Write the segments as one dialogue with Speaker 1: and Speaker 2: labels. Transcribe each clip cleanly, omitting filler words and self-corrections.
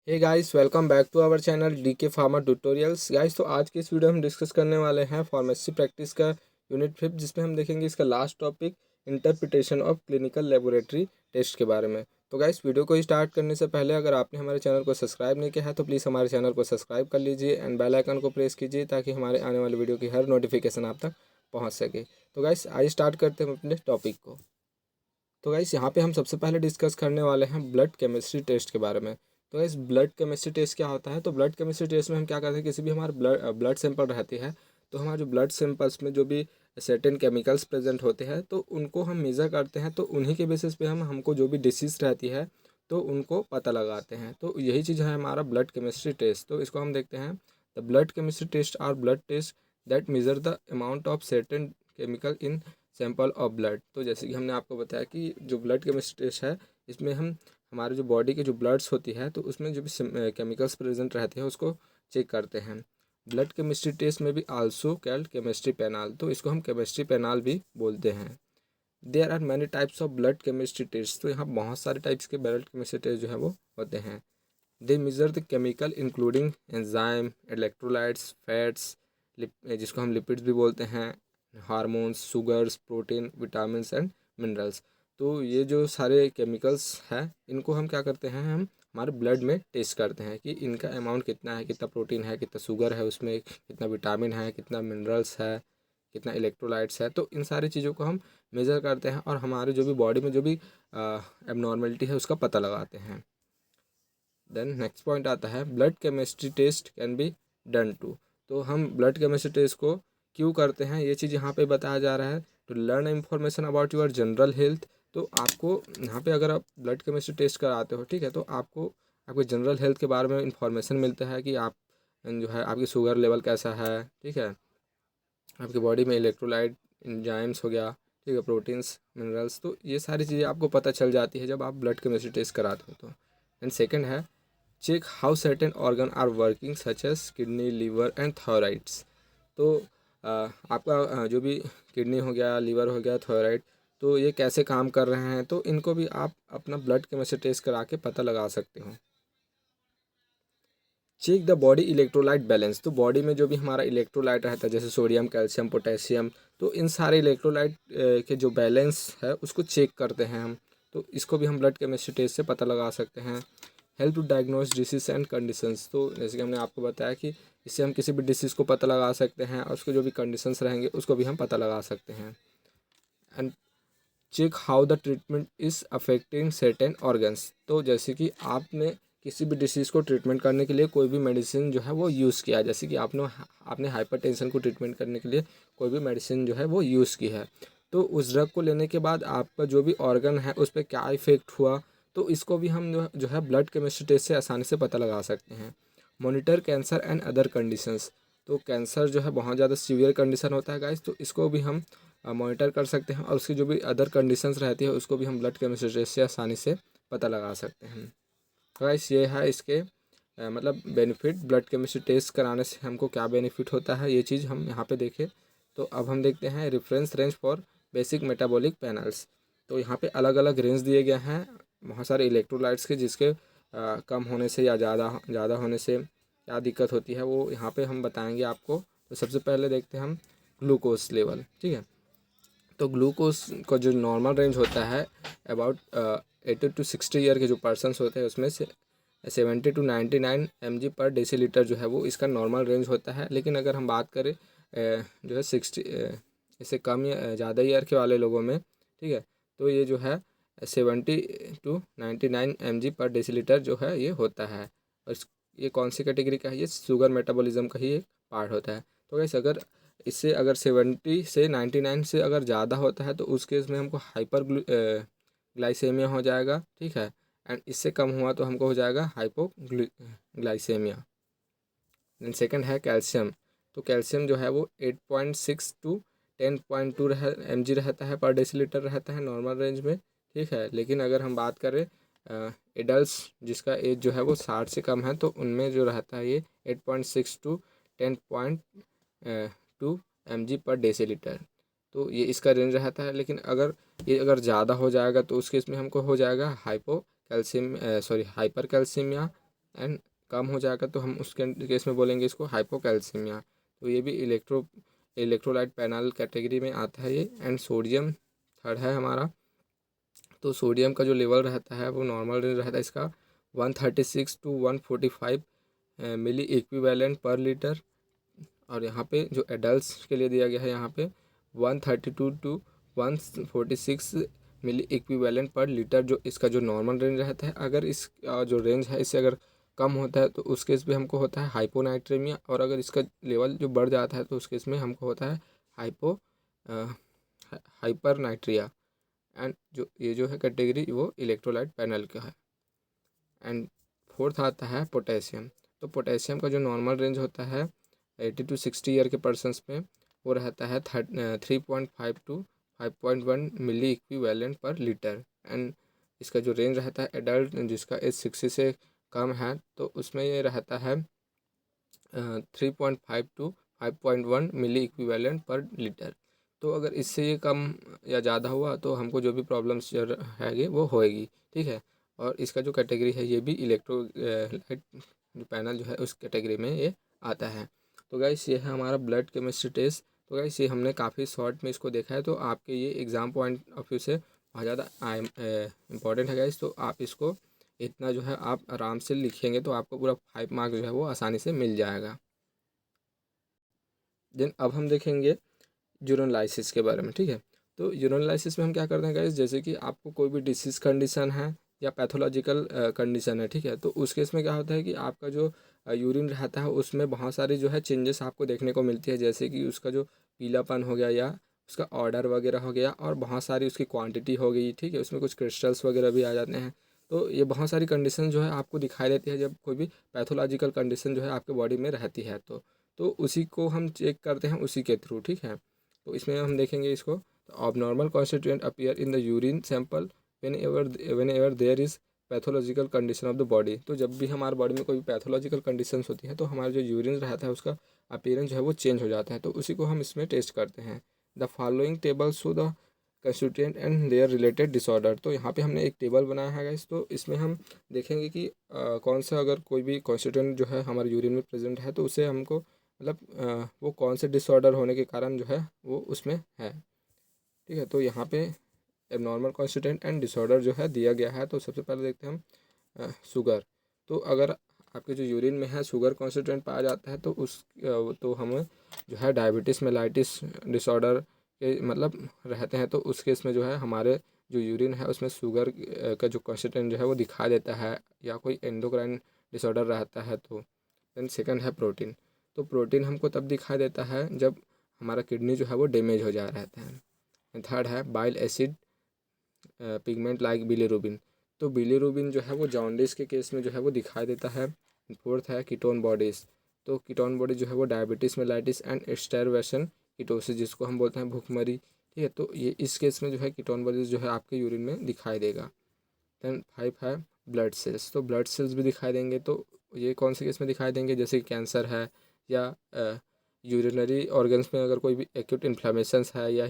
Speaker 1: Hey guys, welcome back to our channel DK pharma tutorials. Guys, तो आज के इस वीडियो में हम डिस्कस करने वाले हैं फार्मेसी प्रैक्टिस का यूनिट 5, जिसमें हम देखेंगे इसका last topic interpretation of clinical laboratory test के बारे में। तो गाइस, वीडियो को स्टार्ट करने से पहले अगर आपने हमारे चैनल को सब्सक्राइब नहीं किया है तो प्लीज़ हमारे चैनल को सब्सक्राइब कर लीजिए एंड बेल आइकन को प्रेस कीजिए ताकि हमारे आने वाले वीडियो की हर नोटिफिकेशन आप तक पहुँच सके। तो गाइस, आइए स्टार्ट करते हैं अपने टॉपिक को। तो गाइस, यहाँ पे हम सबसे पहले डिस्कस करने वाले हैं ब्लड केमिस्ट्री टेस्ट के बारे में। तो गाइस, ब्लड केमिस्ट्री टेस्ट क्या होता है? तो ब्लड केमिस्ट्री टेस्ट में हम क्या करते हैं, किसी भी हमारे ब्लड सैंपल रहती है तो हमारे जो ब्लड सैंपल्स में जो भी सर्टेन केमिकल्स प्रेजेंट होते हैं तो उनको हम मेज़र करते हैं। तो उन्हीं के बेसिस पे हमको जो भी डिसीज़ रहती है तो उनको पता लगाते हैं। तो यही चीज़ है हमारा ब्लड केमिस्ट्री टेस्ट। तो इसको हम देखते हैं, the blood chemistry test are blood test that measure the amount of certain chemical in sample of blood. तो जैसे कि हमने आपको बताया कि जो ब्लड केमिस्ट्री टेस्ट है इसमें हम हमारे जो बॉडी की जो ब्लड्स होती है तो उसमें जो भी केमिकल्स प्रेजेंट रहते हैं उसको चेक करते हैं। ब्लड केमिस्ट्री टेस्ट में भी आल्सो कैल्ड केमिस्ट्री पैनल, तो इसको हम केमिस्ट्री पैनल भी बोलते हैं। There are many types of blood chemistry test, तो यहाँ बहुत सारे टाइप्स के ब्लड केमिस्ट्री टेस्ट जो है वो होते हैं। They major the chemical including enzyme, electrolytes, fats, जिसको हम लिपिड्स भी बोलते हैं, hormones, sugars, protein, vitamins and minerals. तो ये जो सारे केमिकल्स हैं इनको हम क्या करते हैं, हम हमारे ब्लड में टेस्ट करते हैं कि इनका अमाउंट कितना है, कितना प्रोटीन है, कितना शुगर है उसमें, कितना विटामिन है, कितना मिनरल्स है, कितना इलेक्ट्रोलाइट्स है। तो इन सारी चीज़ों को हम मेज़र करते हैं और हमारे जो भी बॉडी में जो भी एबनॉर्मलिटी है उसका पता लगाते हैं। देन नेक्स्ट पॉइंट आता है, blood chemistry test can be done to. तो हम ब्लड केमिस्ट्री टेस्ट को क्यों करते हैं ये चीज़ यहाँ पे बताया जा रहा है। To learn information about your general health. तो आपको यहाँ पे अगर आप ब्लड केमिस्ट्री टेस्ट कराते हो, ठीक है, तो आपको आपके जनरल हेल्थ के बारे में इंफॉर्मेशन मिलता है कि आप जो है आपकी शुगर लेवल कैसा है, ठीक है, आपकी बॉडी में इलेक्ट्रोलाइट, एंजाइम्स हो गया, ठीक है, प्रोटीन्स, मिनरल्स। तो ये सारी चीज़ें आपको पता चल जाती है जब आप ब्लड केमिस्ट्री टेस्ट कराते हो। तो एंड सेकेंड है, check how certain organ are working such as kidney, liver and thyroids. तो आपका जो भी किडनी हो गया, लीवर हो गया, थायराइड, तो ये कैसे काम कर रहे हैं तो इनको भी आप अपना ब्लड केमिस्ट्री टेस्ट करा के पता लगा सकते हो। Check the body electrolyte balance. तो बॉडी में जो भी हमारा इलेक्ट्रोलाइट रहता है जैसे सोडियम, कैल्शियम, पोटेशियम, तो इन सारे इलेक्ट्रोलाइट के जो बैलेंस है उसको चेक करते हैं हम। तो इसको भी हम ब्लड केमिस्ट्री टेस्ट से पता लगा सकते हैं। Help to diagnose disease and conditions. तो जैसे कि हमने आपको बताया कि इससे हम किसी भी डिसीज़ को पता लगा सकते हैं और उसके जो भी कंडीशंस रहेंगे उसको भी हम पता लगा सकते हैं। And check how the treatment is affecting certain organs. तो जैसे कि आपने किसी भी डिसीज़ को ट्रीटमेंट करने के लिए कोई भी मेडिसिन जो है वो यूज़ किया है, जैसे कि आपने हाइपरटेंशन को ट्रीटमेंट करने के लिए कोई भी मेडिसिन जो है वो यूज़ की है, तो उस ड्रग को लेने के बाद आपका जो भी ऑर्गन है उस पर क्या इफेक्ट हुआ, तो इसको भी हम जो है ब्लड केमिस्ट्री टेस्ट से आसानी से पता लगा सकते हैं। Monitor cancer and other conditions. तो कैंसर जो है बहुत ज़्यादा सीवियर कंडीशन होता है गाइस, तो इसको भी हम मॉनिटर कर सकते हैं और उसकी जो भी अदर कंडीशंस रहती है उसको भी हम ब्लड केमिस्ट्री टेस्ट से आसानी से पता लगा सकते हैं। गाइस, ये है इसके मतलब बेनिफिट। ब्लड केमिस्ट्री टेस्ट कराने से हमको क्या बेनिफिट होता है ये चीज़ हम यहाँ पे देखें। तो अब हम देखते हैं reference range for basic metabolic panels. तो यहाँ पे अलग अलग रेंज दिए गए हैं बहुत सारे इलेक्ट्रोलाइट्स के, जिसके कम होने से या ज़्यादा होने से क्या दिक्कत होती है वो यहाँ पे हम बताएंगे आपको। तो सबसे पहले देखते हैं हम ग्लूकोज लेवल, ठीक है। तो ग्लूकोज का जो नॉर्मल रेंज होता है अबाउट 80 to 60 ईयर के जो पर्सनस होते हैं उसमें से 70 to 99 mg पर डेसीलीटर जो है वो इसका नॉर्मल रेंज होता है। लेकिन अगर हम बात करें जो है 60 इससे कम या ज़्यादा ईयर के वाले लोगों में, ठीक है, तो ये जो है 70 to 99 mg पर डेसीलीटर जो है ये होता है। और ये कौन सी कैटेगरी का है, ये शुगर मेटाबॉलिज्म का ही एक पार्ट होता है। तो वैसे अगर इससे अगर 70 से 99 से अगर ज़्यादा होता है तो उस केस में हमको हाइपर ग्लाइसेमिया हो जाएगा, ठीक है, एंड इससे कम हुआ तो हमको हो जाएगा हाइपोग्लाइसेमिया। देन सेकंड है कैल्शियम। तो कैल्शियम जो है वो 8.6 to 10.2 mg रहता है पर डेसीलीटर रहता है नॉर्मल रेंज में, ठीक है। लेकिन अगर हम बात करें एडल्ट्स जिसका एज जो है वो 60 से कम है तो उनमें जो रहता है ये 8.6 to 10.2 mg पर डेसीलीटर। तो ये इसका रेंज रहता है। लेकिन अगर ये अगर ज़्यादा हो जाएगा तो उस केस में हमको हो जाएगा हाइपर कैल्सीमिया, एंड कम हो जाएगा तो हम उसके केस में बोलेंगे इसको हाइपोकैल्सीमिया। तो ये भी इलेक्ट्रोलाइट पैनल कैटेगरी में आता है ये। एंड सोडियम थर्ड है हमारा। तो सोडियम का जो लेवल रहता है वो नॉर्मल रेंज रहता है इसका 136 to 145 milliequivalent per litre. और यहाँ पे जो एडल्ट्स के लिए दिया गया है यहाँ पे 132 to 146 milliequivalent per litre जो इसका जो नॉर्मल रेंज रहता है। अगर इस जो रेंज है इससे अगर कम होता है तो उस केस में हमको होता है हाइपोनाइट्रेमिया, और अगर इसका लेवल जो बढ़ जाता है तो उस केस में हमको होता है हाइपरनाइट्रिया। एंड जो ये जो है कैटेगरी वो इलेक्ट्रोलाइट पैनल का है। एंड फोर्थ आता है पोटेशियम। तो पोटेशियम का जो नॉर्मल रेंज होता है 80 टू 60 ईयर के पर्सनस में वो रहता है 3.5 to 5.1 milliequivalent per litre. And इसका जो रेंज रहता है एडल्ट जिसका एज 60 से कम है तो उसमें ये रहता है 3.5 to 5.1 milliequivalent per litre. तो अगर इससे ये कम या ज़्यादा हुआ तो हमको जो भी प्रॉब्लम्स है वो होएगी, ठीक है। और इसका जो कैटेगरी है ये भी इलेक्ट्रोलाइट जो पैनल जो है उस कैटेगरी में ये आता है। तो गाइस ये है हमारा ब्लड केमिस्ट्री टेस्ट। तो गाइस ये हमने काफ़ी शॉर्ट में इसको देखा है, तो आपके ये एग्ज़ाम पॉइंट ऑफ व्यू से बहुत ज़्यादा इम्पॉर्टेंट है गाइस। तो आप इसको इतना जो है आप आराम से लिखेंगे तो आपको पूरा 5 मार्क्स जो है वो आसानी से मिल जाएगा। देन अब हम देखेंगे यूरिनलाइसिस के बारे में, ठीक है। तो यूरिनलाइसिस में हम क्या करते हैं गाइस, जैसे कि आपको कोई भी डिसीज़ कंडीशन है या पैथोलॉजिकल कंडीशन है, ठीक है। तो उस केस में क्या होता है कि आपका जो यूरिन रहता है उसमें बहुत सारी जो है चेंजेस आपको देखने को मिलती है, जैसे कि उसका जो पीलापन हो गया या उसका ऑर्डर वगैरह हो गया और बहुत सारी उसकी क्वांटिटी हो गई, ठीक है। उसमें कुछ क्रिस्टल्स वगैरह भी आ जाते हैं। तो ये बहुत सारी कंडीशन जो है आपको दिखाई देती है जब कोई भी पैथोलॉजिकल कंडीशन जो है आपके बॉडी में रहती है। तो उसी को हम चेक करते हैं उसी के थ्रू, ठीक है। तो इसमें हम देखेंगे इसको abnormal constituent appear in the urine sample whenever there is pathological condition of the body. तो जब भी हमारे बॉडी में कोई पैथोलॉजिकल कंडीशंस होती है तो हमारा जो यूरिन रहता है उसका अपीयरेंस जो है वो चेंज हो जाता है। तो उसी को हम इसमें टेस्ट करते हैं। The following table show the constituent and their related disorder. तो यहाँ पे हमने एक टेबल बनाया है गाइस। तो इसमें हम देखेंगे कि कौन सा अगर कोई भी कॉन्स्टिट्यूएंट जो है हमारे यूरिन में प्रेजेंट है तो उसे हमको मतलब वो कौन से डिसऑर्डर होने के कारण जो है वो उसमें है, ठीक है। तो यहाँ पे एबनॉर्मल कॉन्स्टिट्यूएंट एंड डिसऑर्डर जो है दिया गया है। तो सबसे पहले देखते हैं हम शुगर। तो अगर आपके जो यूरिन में है शुगर कॉन्स्टिट्यूएंट पाया जाता है तो तो हमें जो है डायबिटीज़ मेलाइटिस डिसऑर्डर के मतलब रहते हैं। तो उस केस में जो है हमारे जो यूरिन है उसमें शुगर का जो कॉन्स्टिट्यूएंट जो है वो दिखा देता है, या कोई एंडोक्राइन डिसऑर्डर रहता है तो। देन सेकंड है प्रोटीन। तो प्रोटीन हमको तब दिखाई देता है जब हमारा किडनी जो है वो डैमेज हो जा रहता है। थर्ड है bile acid pigment like bilirubin. तो बिलीरुबिन जो है वो जॉन्डिस के केस में जो है वो दिखाई देता है। फोर्थ है कीटोन बॉडीज़। तो कीटोन बॉडी जो है वो diabetes mellitus and starvation ketosis जिसको हम बोलते हैं भूखमरी, ठीक है। तो ये इस केस में जो है कीटोन बॉडीज़ जो है आपके यूरिन में दिखाई देगा। देन 5 है ब्लड सेल्स। तो ब्लड सेल्स भी दिखाई देंगे। तो ये कौन से केस में दिखाई देंगे, जैसे कि कैंसर है या यूरिनरी ऑर्गन्स में अगर कोई भी एक्यूट इन्फ्लामेशंस है या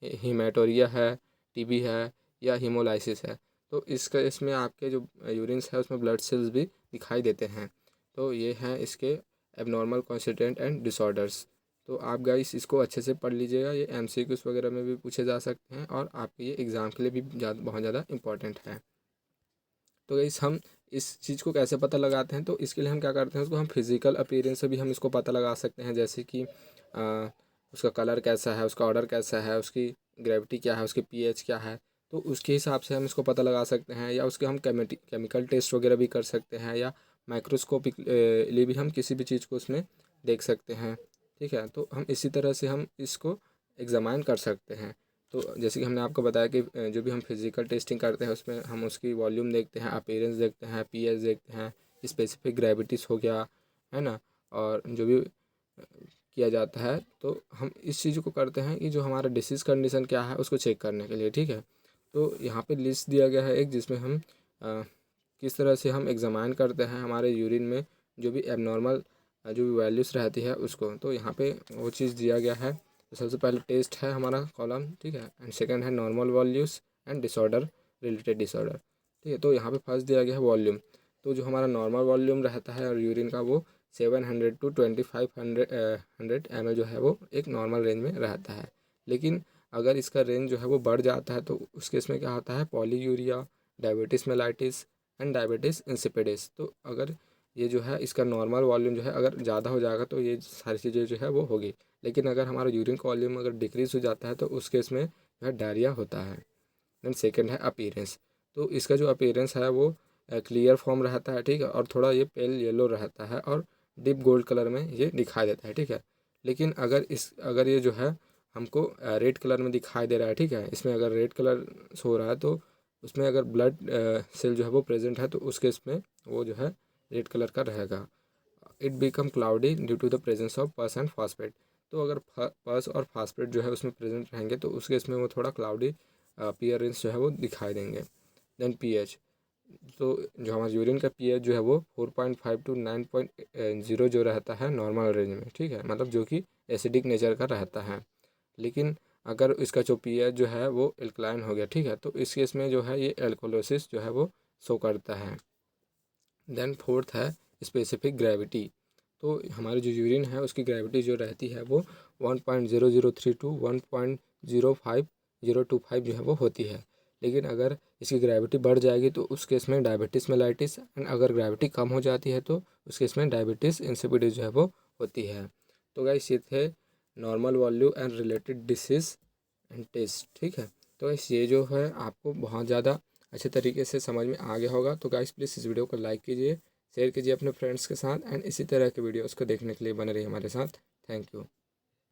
Speaker 1: हीमेटोरिया है, टीबी है या हीमोलाइसिस है। तो इस केस में आपके जो यूरिन्स है उसमें ब्लड सेल्स भी दिखाई देते हैं। तो ये हैं इसके एबनॉर्मल कॉन्स्टिट्यूएंट एंड डिसऑर्डर्स। तो आप गाइस इसको अच्छे से पढ़ लीजिएगा, ये एमसीक्यूज वगैरह में भी पूछे जा सकते हैं और आपके ये एग्ज़ाम के लिए भी बहुत ज़्यादा इंपॉर्टेंट है। तो गाइस हम इस चीज़ को कैसे पता लगाते हैं, तो इसके लिए हम क्या करते हैं उसको हम फिज़िकल अपीयरेंस से भी हम इसको पता लगा सकते हैं, जैसे कि उसका कलर कैसा है, उसका ऑर्डर कैसा है, उसकी ग्रेविटी क्या है, उसकी पीएच क्या है। तो उसके हिसाब से हम इसको पता लगा सकते हैं, या उसके हम केमिकल टेस्ट वगैरह भी कर सकते हैं, या माइक्रोस्कोपिक लिए भी हम किसी भी चीज़ को उसमें देख सकते हैं, ठीक है। तो हम इसी तरह से हम इसको एग्जामाइन कर सकते हैं। तो जैसे कि हमने आपको बताया कि जो भी हम फिज़िकल टेस्टिंग करते हैं उसमें हम उसकी वॉल्यूम देखते हैं, अपीयरेंस देखते हैं, पीएच देखते हैं, स्पेसिफिक ग्रेविटीज़ हो गया, है ना। और जो भी किया जाता है तो हम इस चीज़ को करते हैं कि जो हमारा डिसीज़ कंडीशन क्या है उसको चेक करने के लिए, ठीक है। तो यहाँ पे लिस्ट दिया गया है एक, जिसमें हम किस तरह से हम एग्जामाइन करते हैं हमारे यूरिन में जो भी एबनॉर्मल जो भी वैल्यूज़ रहती है उसको। तो यहाँ पे वो चीज़ दिया गया है। तो सबसे पहले टेस्ट है हमारा कॉलम, ठीक है। एंड सेकंड है normal values and disorder related disorder, ठीक है। तो यहाँ पे फर्स्ट दिया गया है वॉल्यूम। तो जो हमारा नॉर्मल वॉल्यूम रहता है और यूरिन का वो 700 to 2500 ml जो है वो एक नॉर्मल रेंज में रहता है। लेकिन अगर इसका रेंज जो है वो बढ़ जाता है तो उस केस में क्या होता है, polyuria, diabetes mellitus and diabetes insipidus. तो अगर ये जो है इसका नॉर्मल वॉल्यूम जो है अगर ज़्यादा हो जाएगा तो ये सारी चीज़ें जो है वो होगी। लेकिन अगर हमारा यूरिन का वॉल्यूम अगर डिक्रीज़ हो जाता है तो उस केस में जो है डायरिया होता है। देन सेकंड है अपीयरेंस। तो इसका जो अपीयरेंस है वो क्लियर फॉर्म रहता है, ठीक है, और थोड़ा ये पेल येलो रहता है और डीप गोल्ड कलर में ये दिखाई देता है, ठीक है। लेकिन अगर ये जो है हमको रेड कलर में दिखाई दे रहा है, ठीक है, इसमें अगर रेड कलर हो रहा है तो उसमें अगर ब्लड सेल जो है वो प्रेजेंट है तो उस केस में वो जो है रेड कलर का रहेगा। It become cloudy due to the presence of pus and phosphate. तो अगर पस और फॉस्फेट जो है उसमें प्रेजेंट रहेंगे तो उस केस में वो थोड़ा क्लाउडी अपीयरेंस जो है वो दिखाई देंगे। Then pH. तो जो हमारा यूरिन का पीएच जो है वो 4.5 to 9.0 जो रहता है नॉर्मल रेंज में, ठीक है, मतलब जो कि एसिडिक नेचर का रहता है। लेकिन अगर इसका जो पीएच जो है वो एल्कलाइन हो गया, ठीक है, तो इस केस में जो है ये एल्कोलोसिस जो है वो शो करता है। देन फोर्थ है स्पेसिफिक ग्रेविटी। तो हमारी जो यूरिन है उसकी ग्रेविटी जो रहती है वो 1.003 to 1.05025 जो है वो होती है। लेकिन अगर इसकी ग्रेविटी बढ़ जाएगी तो उस केस में डायबिटीज़ मेलाइटिस, एंड अगर ग्रेविटी कम हो जाती है तो उस केस में डायबिटीज़ इंसिपिडिस जो है वो होती है। तो गाइस ये थे normal volume and related disease and test, ठीक है। तो गाइस ये जो है आपको बहुत ज़्यादा अच्छे तरीके से समझ में आ गया होगा। तो गाइस प्लीज़ इस वीडियो को लाइक कीजिए, शेयर कीजिए अपने फ्रेंड्स के साथ, एंड इसी तरह के वीडियोस को देखने के लिए बने रहिए हमारे साथ। Thank you.